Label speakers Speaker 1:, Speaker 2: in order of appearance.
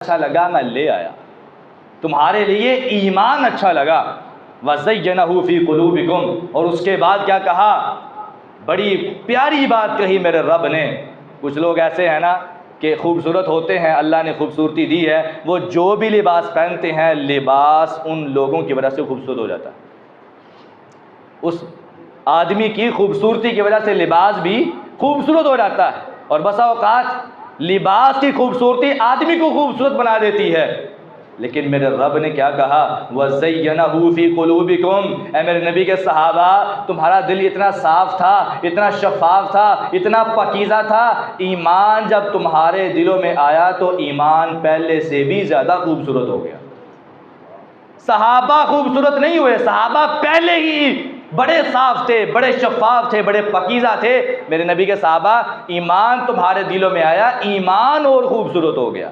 Speaker 1: अच्छा लगा मैं ले आया, तुम्हारे लिए ईमान अच्छा लगा। वज़य्यनहू फ़ी क़ुलूबिकुम, और उसके बाद क्या कहा, बड़ी प्यारी बात कही मेरे रब ने। कुछ लोग ऐसे हैं ना कि खूबसूरत होते हैं, अल्लाह ने खूबसूरती दी है, वो जो भी लिबास पहनते हैं लिबास उन लोगों की वजह से खूबसूरत हो जाता है। उस आदमी की खूबसूरती की वजह से लिबास भी खूबसूरत हो जाता है। और बसा औकात लिबास की खूबसूरती आदमी को खूबसूरत बना देती है। लेकिन मेरे रब ने क्या कहा, वज़य्यनहू फ़ी क़ुलूबिकुम, ऐ मेरे नबी के सहाबा, तुम्हारा दिल इतना साफ़ था, इतना शफ़ाफ़ था, इतना पकीज़ा था, ईमान जब तुम्हारे दिलों में आया तो ईमान पहले से भी ज़्यादा खूबसूरत हो गया। सहाबा खूबसूरत नहीं हुए, सहाबा पहले ही बड़े साफ थे, बड़े शफाफ थे, बड़े पकीज़ा थे। मेरे नबी के सहाबा, ईमान तुम्हारे दिलों में आया, ईमान और खूबसूरत हो गया।